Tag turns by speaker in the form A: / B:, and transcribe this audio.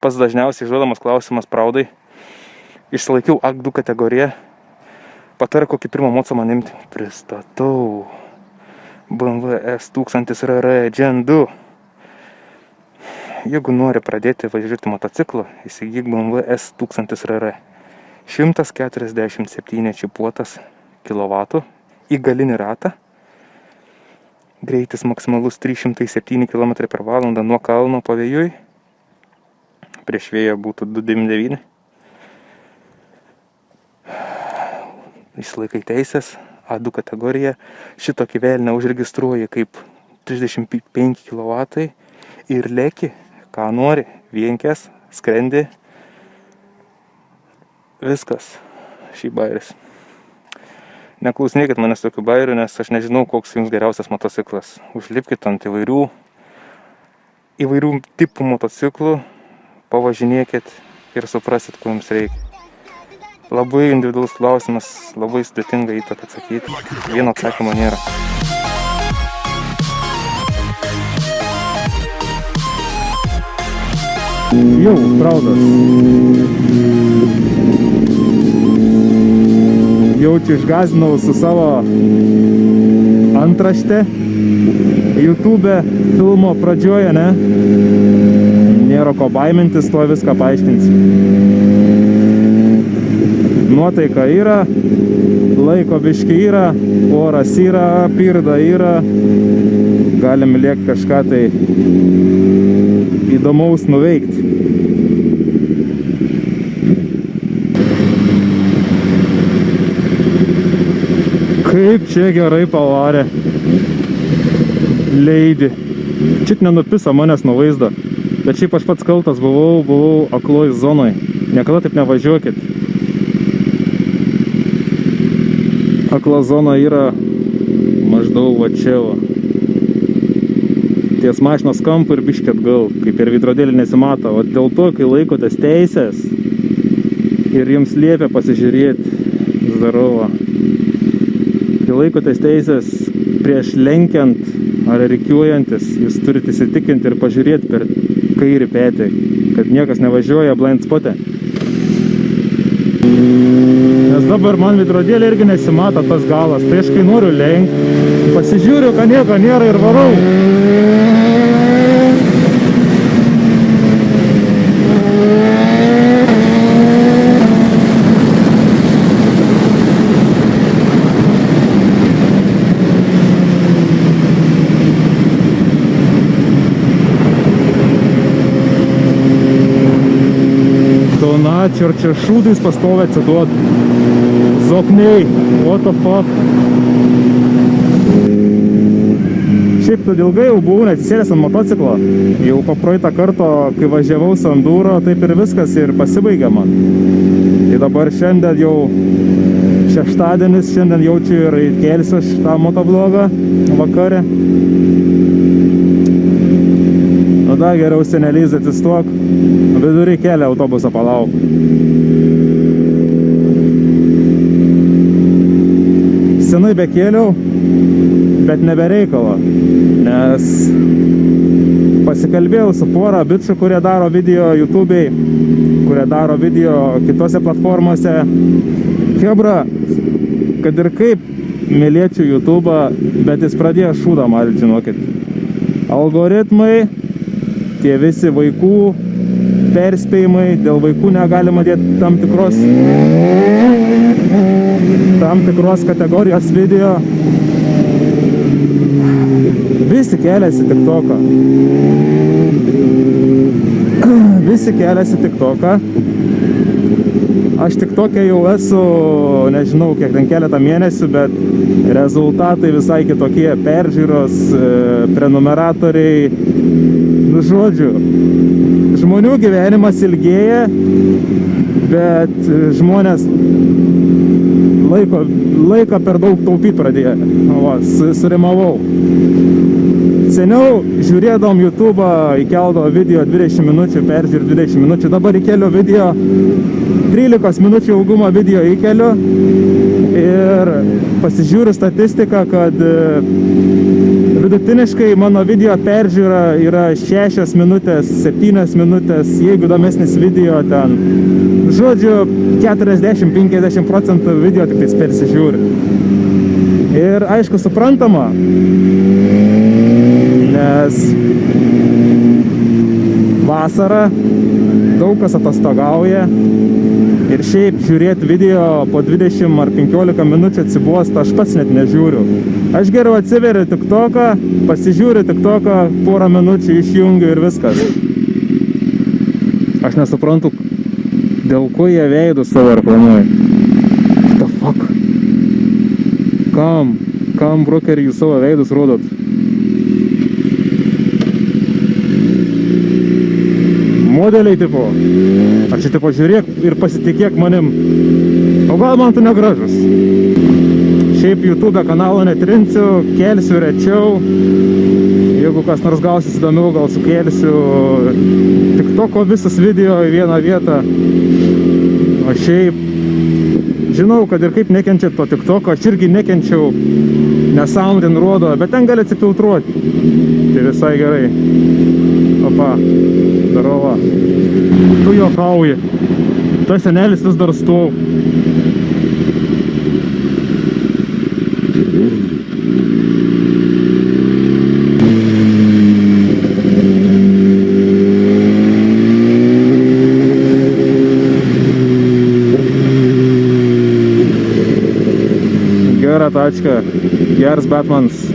A: Pas dažniausiai išduodamas klausimas Praudai. Išsilaikiau A2 kategoriją. Patarė kokį pirmą mocą man imti. Pristatau BMW S1000RR Gen 2. Jeigu nori pradėti važiuoti motociklu, įsigyk BMW S1000RR. 147 čipuotas kilovatų į galinį ratą. Greitis maksimalus 307 km/h nuo kalno pavėjui. Prieš vėją būtų 299. Išsilaikai teisės, A2 kategorija. Šitokį velnę užregistruoji kaip 35 kW ir leki, ką nori, vienkės, skrendi. Viskas, šį bairis. Neklausinėkit manęs tokių bairių, nes aš nežinau, koks jums geriausias motociklas. Užlipkit ant įvairių tipų motociklų, pavažinėkit ir suprasit, ko jums reikia. Labai individualus klausimas, labai sudėtinga į tokį atsakyti. Vieno atsakymo nėra. Jau, Praudas. Jaučiu išgazinau su savo antrašte YouTube filmo pradžioje, ne? Nėra ko baimintis, tuo viską paaiškinsiu. Nuotaika yra, laiko biški yra, oras yra, pirda yra. Galim liekti kažką tai įdomaus nuveikti. Kaip čia gerai pavarė. Leidi. Čit nenupisa manęs nuo vaizdo. Bet šiaip aš pats kaltas buvau akloj zonoj. Niekada taip nevažiuokit. Akla zona yra maždaug va čia va. Ties mašinos kampu ir biškį atgal, kaip ir veidrodėlį nesimato. O dėl to, kai laikotės teisės ir jums liepia pasižiūrėti zdarovo. Kai laikotės teisės prieš lenkiant ar rikiuojantis, jūs turite įsitikinti ir pažiūrėti per kairį petį, kad niekas nevažiuoja blind spot'e. Nes dabar man veidrodėlį irgi nesimato tas galas, tai aš kai noriu lenkti, pasižiūriu, kad nieko nėra ir varau. Ir čia šūdais pastovė atsiduot. Zokniai, what the fuck. Šiaip ilgai jau buvau neatsisėdęs ant motociklo. Jau po praeitą kartą, kai važiavau su enduro, taip ir viskas ir pasibaigė man. Tai dabar šiandien jau šeštadienis, šiandien jaučiu ir kelsiu šitą motoblogą vakarę. Tada geriau senelys atsistuok, vidury kelią autobusą palauk. Senai bekėliau, bet nebereikalo, nes pasikalbėjau su porą bičių, kurie daro video YouTube'ai, kurie daro video kitose platformose. Hebra, kad ir kaip mylėčiau YouTube'ą, bet jis pradėjo šūdą malyt, žinokit. Algoritmai, tie visi vaikų perspėjimai, dėl vaikų negalima dėti tam tikros kategorijos video. Visi keliasi TikToką. Visi keliasi TikToką. Aš TikTok'e jau esu, nežinau, kiek ten keletą mėnesių, bet rezultatai visai kitokie. Peržiūros, prenumeratoriai. Nu, žodžiu, žmonių gyvenimas ilgėja, bet žmonės laiką per daug taupyti pradėjo. Va, surimavau. Seniau žiūrėdom YouTube'ą, įkeldavo video 20 minučių, peržiūrė 20 minučių. Dabar įkeliu video 13 minučių ilgumo video įkeliu ir pasižiūriu statistiką, kad Vidutiniškai mano video peržiūra yra 6 minutės, 7 minutės, jeigu įdomesnis video ten. Žodžiu, 40-50% video tik tais persižiūri. Ir aišku, suprantama, nes vasara, daug kas atostogauja ir šiaip žiūrėti video po 20 ar 15 minučių atsibosta, aš pats net nežiūriu. Aš geriau atsiveriu TikToką, pasižiūriu TikToką, porą minučių išjungiu ir viskas. Aš nesuprantu, dėl ko jie veidus savo reklamuoja. What the fuck? Kam brokeriai jūs savo veidus rodot? Modeliai tipo. Ar čia tipo žiūrėk ir pasitikėk manim. O gal man tu negražus? Šiaip YouTube kanalo netrinsiu, kelsiu rečiau. Jeigu kas nors gausis įdomiau, gal sukelsiu TikToko visas video į vieną vietą. O šiaip žinau, kad ir kaip nekenčiat to TikToko, aš irgi nekenčiau, nesąmonė rodo, bet ten gali atsifiltruoti. Tai visai gerai. Opa, darova. Tu juokauji. Tas senelis vis dar stov. Gera tačka, geras Batmans.